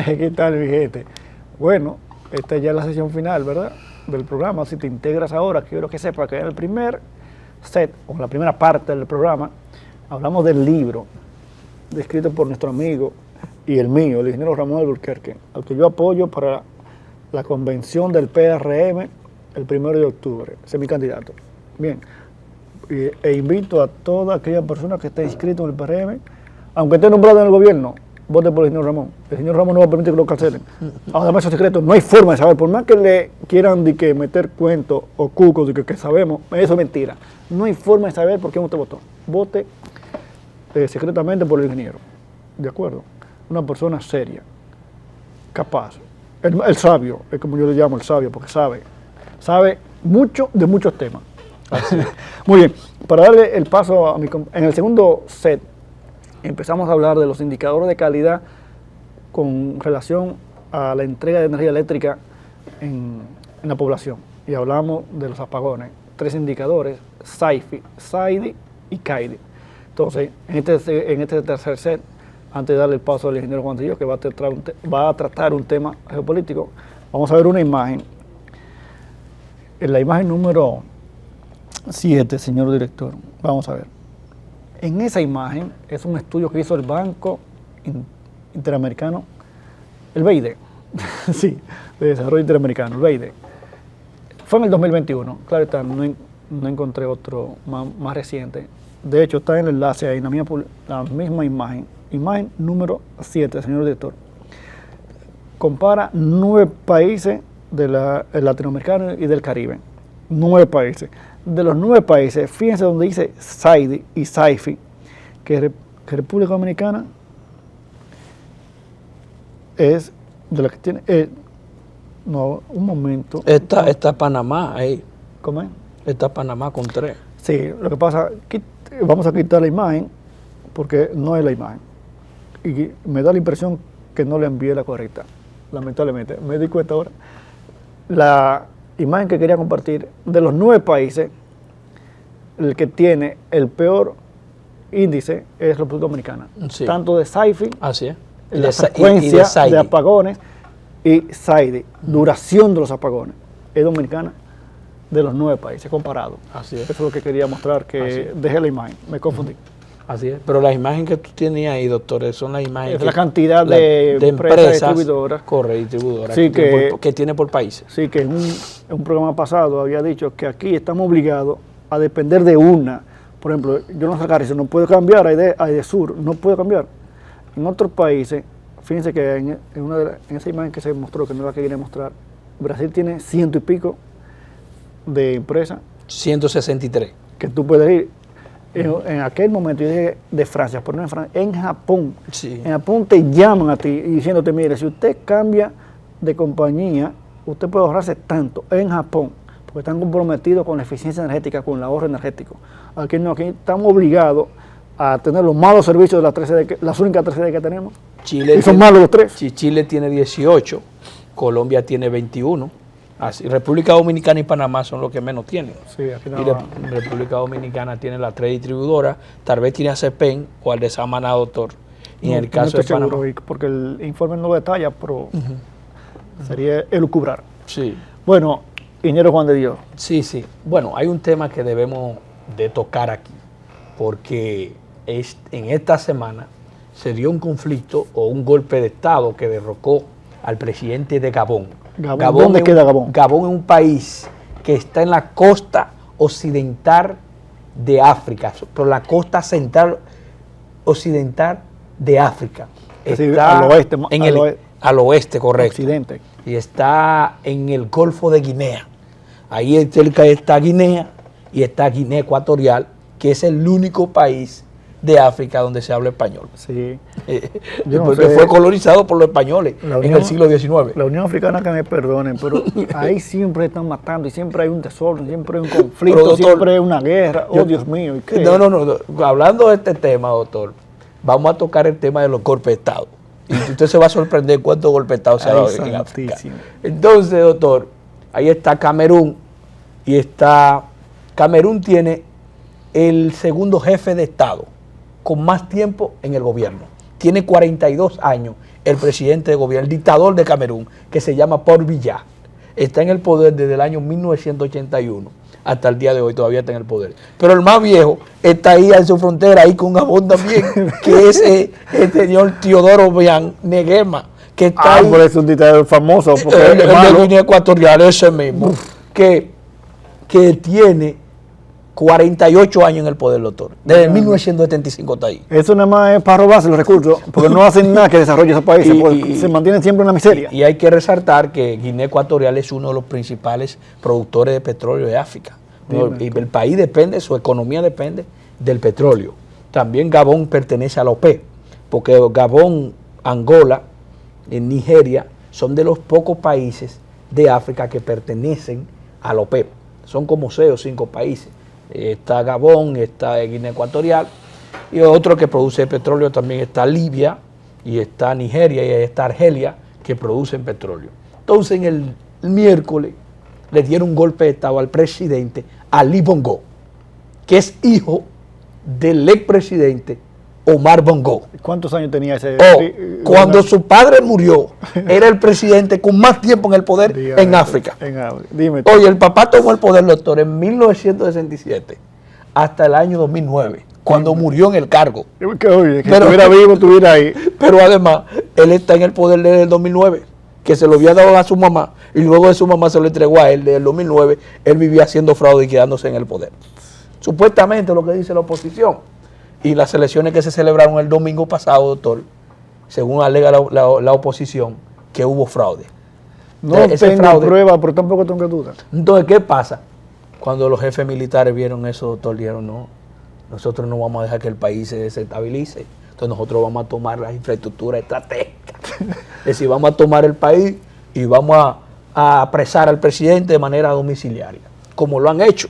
¿Qué tal, mi gente? Bueno, esta ya es la sesión final, ¿verdad? Del programa. Si te integras ahora, quiero que sepas que en el primer set, o la primera parte del programa, hablamos del libro escrito por nuestro amigo y el mío, el ingeniero Ramón Alburquerque, al que yo apoyo para la convención del PRM el 1 de octubre. Ese es mi candidato. Bien, e invito a toda aquella persona que esté inscrito en el PRM, aunque esté nombrado en el gobierno, vote por el señor Ramón. El señor Ramón no va a permitir que lo cancelen. Además, esos secretos no hay forma de saber. Por más que le quieran de que meter cuentos o cucos de que sabemos, eso es mentira. No hay forma de saber por quién usted votó. Vote secretamente por el ingeniero. ¿De acuerdo? Una persona seria, capaz. El sabio, es como yo le llamo el sabio, porque sabe mucho de muchos temas. Muy bien, para darle el paso en el segundo set, empezamos a hablar de los indicadores de calidad con relación a la entrega de energía eléctrica en la población. Y hablamos de los apagones. 3 indicadores, SAIFI, SAIDI y CAIDI. Entonces, en este tercer set, antes de darle el paso al ingeniero Juan Trillo, que va a tratar un tema geopolítico, vamos a ver una imagen. En la imagen número 7, señor director, vamos a ver. En esa imagen es un estudio que hizo el Banco Interamericano, el BID, sí, de Desarrollo Interamericano, el BID. Fue en el 2021, claro está, no encontré otro más reciente. De hecho, está en el enlace ahí, la misma imagen. Imagen número 7, señor director. Compara 9 países latinoamericanos y del Caribe. 9 países. De los 9 países, fíjense donde dice SAIDI y SAIFI, que República Dominicana es de la que tiene... no, un momento. Está Panamá ahí. ¿Cómo es? Está Panamá con 3. Sí, lo que pasa, vamos a quitar la imagen porque no es la imagen. Y me da la impresión que no le envié la correcta, lamentablemente. Me di cuenta ahora. La imagen que quería compartir, de los 9 países, el que tiene el peor índice es República Dominicana. Sí. Tanto de SAIFI, así es. La frecuencia de apagones, y SAIDI, duración de los apagones, es dominicana de los 9 países comparados. Así es. Eso es lo que quería mostrar, que dejé la imagen, me confundí. Así es, pero las imágenes que tú tienes ahí, doctor, son las imágenes... Es la cantidad de empresas distribuidoras. Correcto, distribuidoras, sí, que tiene por países. Sí, que en un programa pasado había dicho que aquí estamos obligados a depender de una. Por ejemplo, yo no sacar eso, no puedo cambiar a Edesur, no puedo cambiar. En otros países, fíjense que en esa imagen que se mostró, que no es la que quería mostrar, Brasil tiene 100 y pico de empresas. 163. Que tú puedes ir. En aquel momento yo dije de Francia, pero no en Francia, en Japón. Sí. En Japón te llaman a ti y diciéndote, mire, si usted cambia de compañía, usted puede ahorrarse tanto en Japón, porque están comprometidos con la eficiencia energética, con el ahorro energético. Aquí no, aquí estamos obligados a tener los malos servicios de las únicas 3 que tenemos. Chile y son malos los 3. Chile tiene 18, Colombia tiene 21. Así, República Dominicana y Panamá son los que menos tienen. Sí, aquí no. Y República Dominicana tiene las 3 distribuidoras, tal vez tiene a CEPEN o al de Samaná, doctor. Y en el caso de Panamá. Seguro, porque el informe no lo detalla, pero sería elucubrar. Sí. Bueno, ingeniero Juan de Dios. Sí. Bueno, hay un tema que debemos de tocar aquí, porque en esta semana se dio un conflicto o un golpe de Estado que derrocó al presidente de Gabón. ¿Dónde queda Gabón? Gabón es un país que está en la costa occidental de África, por la costa central occidental de África. Está al oeste. Al oeste, correcto. Occidente. Y está en el Golfo de Guinea. Ahí cerca está Guinea y está Guinea Ecuatorial, que es el único país de África donde se habla español. Sí. Porque fue colonizado por los españoles en el siglo XIX. La Unión Africana, que me perdonen, pero ahí siempre están matando y siempre hay un desorden, siempre hay un conflicto, pero, doctor, siempre hay una guerra. Dios mío. ¿Y qué? No. Hablando de este tema, doctor, vamos a tocar el tema de los golpes de Estado. Y usted se va a sorprender cuántos golpes de Estado se ha dado en África. Entonces, doctor, ahí está Camerún y Camerún tiene el segundo jefe de Estado con más tiempo en el gobierno. Tiene 42 años el presidente de gobierno, el dictador de Camerún, que se llama Paul Biya. Está en el poder desde el año 1981 hasta el día de hoy, todavía está en el poder. Pero el más viejo está ahí en su frontera, ahí con Gabón también, que es el señor Teodoro Obiang Nguema, que está ahí. Por eso es un dictador famoso, porque el de Guinea Ecuatorial, ese mismo, que tiene 48 años en el poder, doctor. Desde 1975 está ahí. Eso nada más es para robarse los recursos, porque no hacen nada que desarrolle esos países, se mantienen siempre en la miseria. Y hay que resaltar que Guinea Ecuatorial es uno de los principales productores de petróleo de África. Y el país depende, su economía depende del petróleo. También Gabón pertenece a la OPEP, porque Gabón, Angola, en Nigeria, son de los pocos países de África que pertenecen a la OPEP. Son como 6 o 5 países. Está Gabón, está Guinea Ecuatorial, y otro que produce petróleo también está Libia, y está Nigeria, y está Argelia, que producen petróleo. Entonces, en el miércoles le dieron un golpe de Estado al presidente Ali Bongo, que es hijo del expresidente Omar Bongo. ¿Cuántos años tenía ese? Cuando su padre murió, era el presidente con más tiempo en el poder en África. Dime. Oye, el papá tomó el poder, doctor, en 1967 hasta el año 2009, cuando murió en el cargo. Oye, que estuviera vivo, estuviera ahí. Pero además, él está en el poder desde el 2009, que se lo había dado a su mamá, y luego de su mamá se lo entregó a él. Desde el 2009, él vivía haciendo fraude y quedándose en el poder. Supuestamente lo que dice la oposición. Y las elecciones que se celebraron el domingo pasado, doctor, según alega la oposición, que hubo fraude. No tengo pruebas, pero tampoco tengo dudas. Entonces, ¿qué pasa? Cuando los jefes militares vieron eso, doctor, dijeron, no, nosotros no vamos a dejar que el país se desestabilice. Entonces nosotros vamos a tomar las infraestructuras estratégicas. Es decir, vamos a tomar el país y vamos a apresar al presidente de manera domiciliaria, como lo han hecho.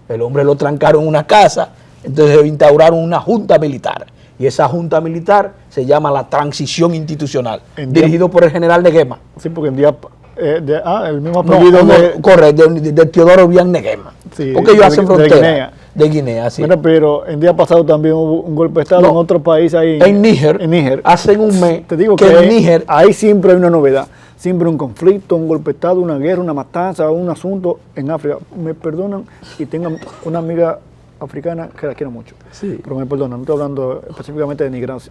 El hombre lo trancaron en una casa. Entonces instauraron una junta militar, y esa junta militar se llama la Transición Institucional, dirigido por el general Nguema. Sí, porque en día, el mismo apellido de Teodoro Obiang Nguema, sí, porque ellos hacen frontera. De Guinea, sí. Bueno, pero en día pasado también hubo un golpe de Estado en otro país ahí. En Níger. Hacen un mes. Te digo que en Níger ahí siempre hay una novedad. Siempre un conflicto, un golpe de Estado, una guerra, una matanza, un asunto en África. Me perdonan y tengan una amiga africana que la quiero mucho, sí. Pero me perdona, no estoy hablando específicamente de migrantes,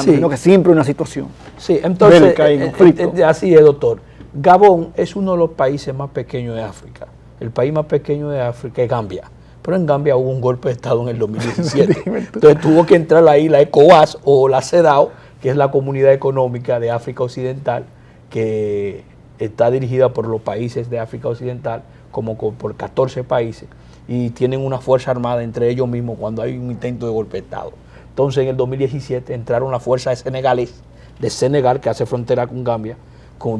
sí. Sino que siempre una situación. Sí, entonces, así es, doctor. Gabón es uno de los países más pequeños de África. El país más pequeño de África es Gambia. Pero en Gambia hubo un golpe de Estado en el 2017. Entonces tuvo que entrar ahí la ECOWAS o la CEDAW, que es la Comunidad Económica de África Occidental, que está dirigida por los países de África Occidental, como por 14 países. Y tienen una fuerza armada entre ellos mismos cuando hay un intento de golpe de Estado. Entonces, en el 2017 entraron las fuerzas senegales de Senegal, que hace frontera con Gambia,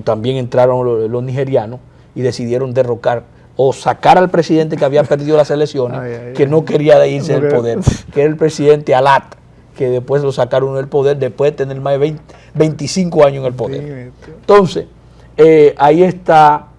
también entraron los nigerianos y decidieron derrocar o sacar al presidente que había perdido las elecciones, que no quería irse del poder, que era el presidente Alat, que después lo sacaron del poder después de tener más de 25 años en el poder. Entonces, ahí está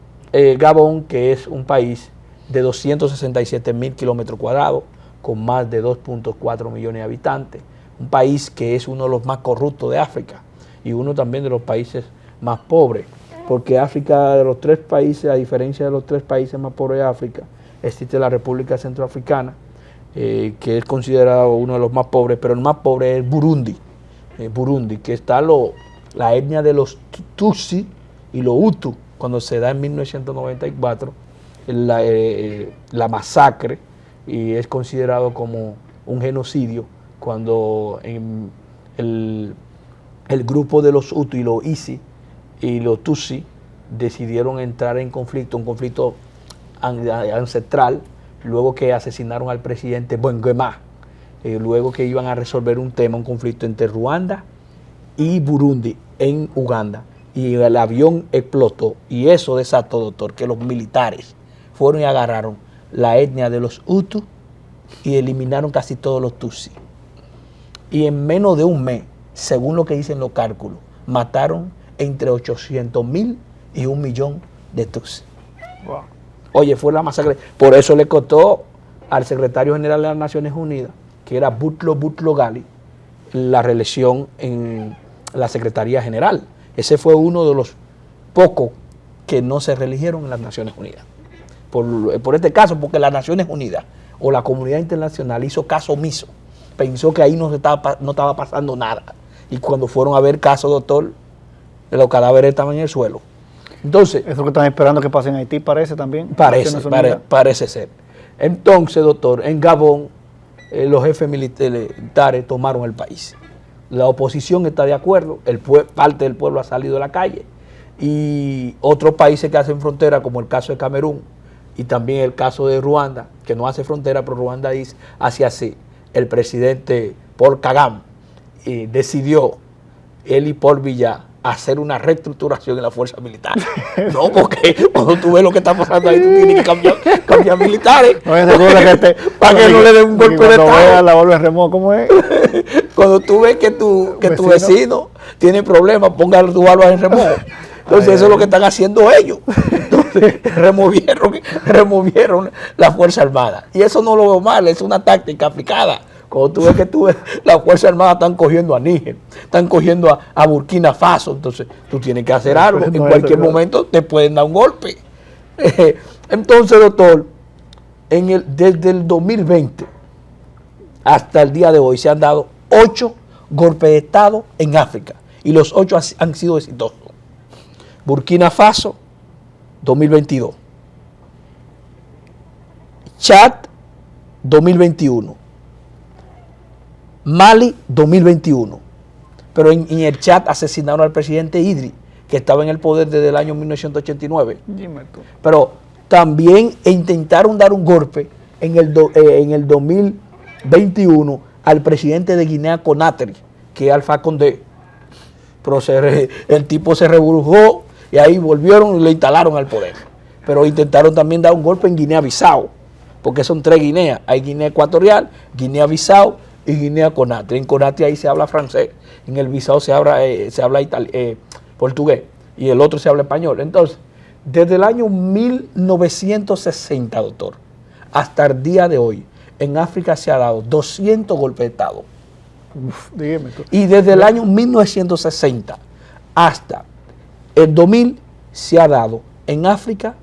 Gabón, que es un país de 267.000 kilómetros cuadrados, con más de 2.4 millones de habitantes, un país que es uno de los más corruptos de África y uno también de los países más pobres, porque África, de los 3 países, a diferencia de los 3 países más pobres de África, existe la República Centroafricana, que es considerado uno de los más pobres, pero el más pobre es Burundi, que está la etnia de los Tutsi y los Hutu, cuando se da en 1994, la masacre, y es considerado como un genocidio cuando el grupo de los Hutu y los Isi y los Tutsi decidieron entrar en conflicto, un conflicto ancestral, luego que asesinaron al presidente Nguema, luego que iban a resolver un conflicto entre Ruanda y Burundi en Uganda, y el avión explotó, y eso desató, doctor, que los militares fueron y agarraron la etnia de los Hutu y eliminaron casi todos los Tutsi. Y en menos de un mes, según lo que dicen los cálculos, mataron entre 800.000 y 1 millón de Tutsi. Wow. Oye, fue la masacre. Por eso le costó al secretario general de las Naciones Unidas, que era Butlo Ghali, la reelección en la Secretaría General. Ese fue uno de los pocos que no se reeligieron en las Naciones Unidas. Por este caso, porque las Naciones Unidas o la comunidad internacional hizo caso omiso, pensó que ahí no estaba pasando nada. Y cuando fueron a ver caso, doctor, los cadáveres estaban en el suelo. Entonces, eso que están esperando que pase en Haití parece también. Parece ser. Entonces, doctor, en Gabón los jefes militares tomaron el país. La oposición está de acuerdo, parte del pueblo ha salido de la calle y otros países que hacen frontera, como el caso de Camerún y también el caso de Ruanda, que no hace frontera, pero Ruanda hace así. El presidente Paul Kagame decidió, él y Paul Biya, hacer una reestructuración en la fuerza militar. No, porque cuando tú ves lo que está pasando ahí, tú tienes que cambiar militares. Para que no le den un golpe de estado. La vuelve remoto, ¿cómo es? Cuando tú ves que tu vecino tiene problemas, ponga tu barba en remoto. Entonces eso es lo que están haciendo ellos. Entonces removieron la Fuerza Armada. Y eso no lo veo mal, es una táctica aplicada. Cuando tú ves que la Fuerza Armada están cogiendo a Níger, están cogiendo a Burkina Faso, entonces tú tienes que hacer algo. En cualquier momento te pueden dar un golpe. Entonces, doctor, desde el 2020 hasta el día de hoy se han dado 8 golpes de Estado en África y los 8 han sido exitosos. Burkina Faso, 2022. Chad, 2021. Mali, 2021. Pero en el Chad asesinaron al presidente Idris, que estaba en el poder desde el año 1989. Dime tú. Pero también intentaron dar un golpe en el 2021 al presidente de Guinea Conakry, que es Alpha Condé. Pero el tipo se reburujó y ahí volvieron y le instalaron al poder. Pero intentaron también dar un golpe en Guinea-Bissau, porque son 3 Guineas. Hay Guinea Ecuatorial, Guinea-Bissau y Guinea Conakry. En Conakry ahí se habla francés, en el Bissau se habla portugués y el otro se habla español. Entonces, desde el año 1960, doctor, hasta el día de hoy, en África se ha dado 200 golpes de Estado. Dígame tú. Y desde el año 1960 hasta el 2000 se ha dado en África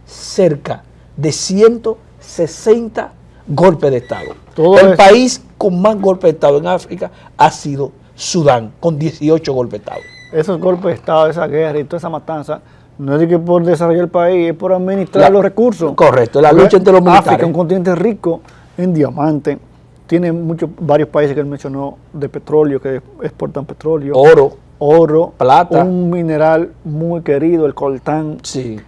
cerca de 160 golpes de Estado. El país con más golpes de Estado en África ha sido Sudán, con 18 golpes de Estado. Esos golpes de Estado, esa guerra y toda esa matanza, no es de que por desarrollar el país, es por administrar los recursos. Correcto, la lucha entre los militares. África es un continente rico en diamantes, tiene varios países que él mencionó de petróleo, que exportan petróleo. Oro, plata. Un mineral muy querido, el coltán. Sí.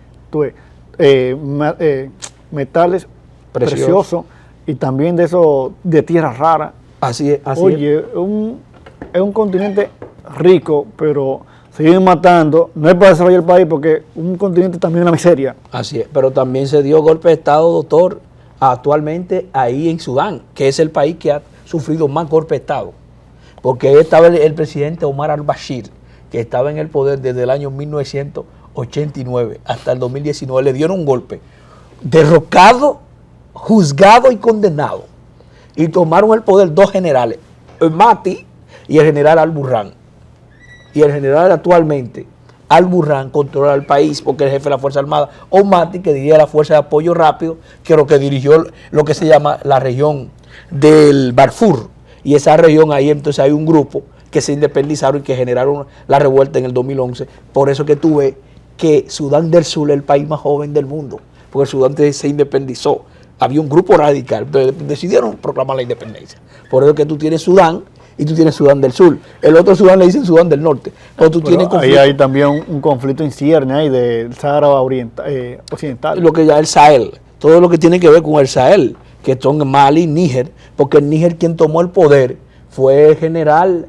Metales preciosos y también de tierras raras. Así es. Oye, es un continente rico, pero siguen matando. No es para desarrollar el país porque un continente también es una miseria. Así es, pero también se dio golpe de Estado, doctor, actualmente ahí en Sudán, que es el país que ha sufrido más golpe de Estado. Porque estaba el presidente Omar al-Bashir, que estaba en el poder desde el año 1989 hasta el 2019. Le dieron un golpe, derrocado, juzgado y condenado. Y tomaron el poder 2 generales, el Mati y el general Al-Burhan. Y el general actualmente, Al-Burhan, controla el país porque es el jefe de la Fuerza Armada. O Mati, que dirige la Fuerza de Apoyo Rápido, que es lo que dirigió lo que se llama la región del Darfur. Y esa región ahí entonces hay un grupo que se independizaron y que generaron la revuelta en el 2011. Por eso que tú ves que Sudán del Sur es el país más joven del mundo, porque Sudán se independizó. Había un grupo radical, decidieron proclamar la independencia. Por eso que tú tienes Sudán y tú tienes Sudán del Sur. El otro Sudán le dicen Sudán del Norte. Pero tú tienes ahí hay también un conflicto en cierne ahí del Sahara Occidental. Lo que ya es el Sahel, todo lo que tiene que ver con el Sahel, que son Mali, Níger, porque el Níger quien tomó el poder fue el general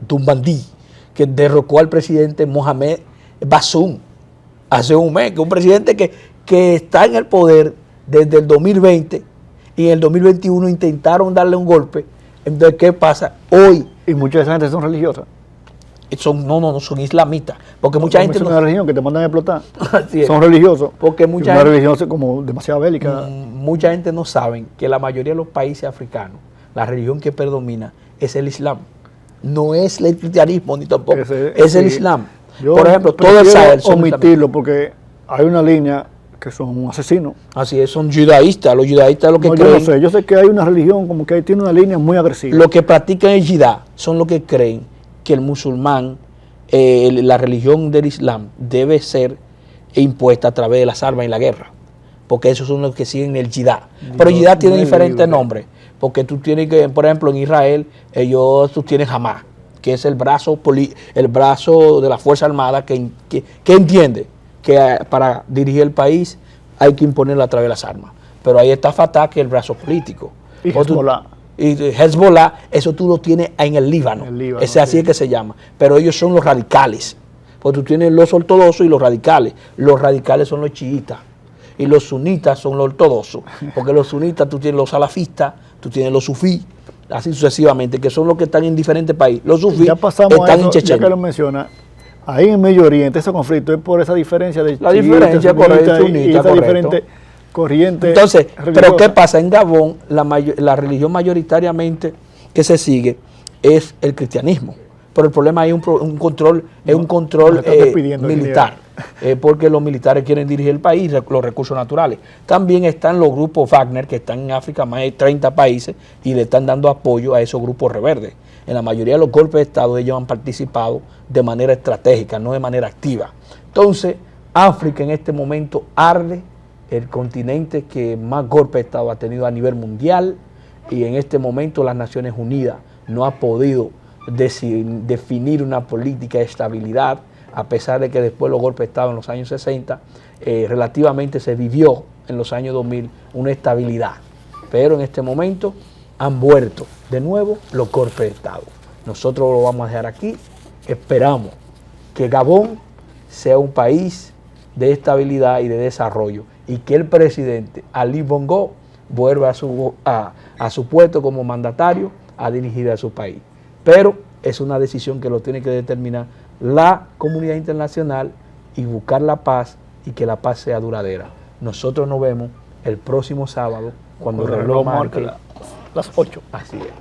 Dumbandí, que derrocó al presidente Mohamed Bazoum hace un mes, que es un presidente que está en el poder desde el 2020 y en el 2021 intentaron darle un golpe. Entonces, ¿qué pasa? Hoy... Y muchas de esas gente son religiosas. No, son islamitas. Porque mucha gente... Es una religión que te mandan a explotar. Así es. Son religiosos. Porque mucha gente, religión como demasiado bélica. Mucha gente no sabe que la mayoría de los países africanos, la religión que predomina es el Islam. no es el cristianismo ni tampoco, es el Islam. Yo por ejemplo, todo el Sahel son omitirlo porque hay una línea que son asesinos. Así es, son judaístas. Los judaístas lo que creen. Yo sé que hay una religión como que tiene una línea muy agresiva. Lo que practican el jihad son los que creen que el musulmán, la religión del Islam, debe ser impuesta a través de las armas y la guerra. Porque esos son los que siguen el jihad. Pero el jihad tiene diferentes nombres. Porque tú tienes que, por ejemplo, en Israel, tú tienes Hamas, que es el brazo de la Fuerza Armada que entiende que para dirigir el país hay que imponerlo a través de las armas. Pero ahí está Fatah, que es el brazo político. Y Hezbollah. Y Hezbollah, eso tú lo tienes en el Líbano. Así es que se llama. Pero ellos son los radicales. Porque tú tienes los ortodoxos y los radicales. Los radicales son los chiitas. Y los sunitas son los ortodoxos. Porque los sunitas, tú tienes los salafistas, tú tienes los sufí, así sucesivamente, que son los que están en diferentes países. Los sufí están en Chechenia. Ya que lo menciona, ahí en Medio Oriente, ese conflicto es por esa diferencia de la diferencia, correcto, y esa diferente corriente. Entonces, religiosa. Pero ¿qué pasa? En Gabón, la religión mayoritariamente que se sigue es el cristianismo. Pero el problema hay un control militar, porque los militares quieren dirigir el país, los recursos naturales. También están los grupos Wagner, que están en África, más de 30 países, y le están dando apoyo a esos grupos rebeldes. En la mayoría de los golpes de Estado ellos han participado de manera estratégica, no de manera activa. Entonces, África en este momento arde, el continente que más golpes de Estado ha tenido a nivel mundial, y en este momento las Naciones Unidas no ha podido definir una política de estabilidad, a pesar de que después los golpes de Estado en los años 60 relativamente se vivió en los años 2000 una estabilidad, pero en este momento han vuelto de nuevo los golpes de Estado. Nosotros lo vamos a dejar aquí. Esperamos que Gabón sea un país de estabilidad y de desarrollo y que el presidente Ali Bongo vuelva a su puesto como mandatario a dirigir a su país. Pero es una decisión que lo tiene que determinar la comunidad internacional y buscar la paz y que la paz sea duradera. Nosotros nos vemos el próximo sábado cuando el reloj marque las 8. Así es.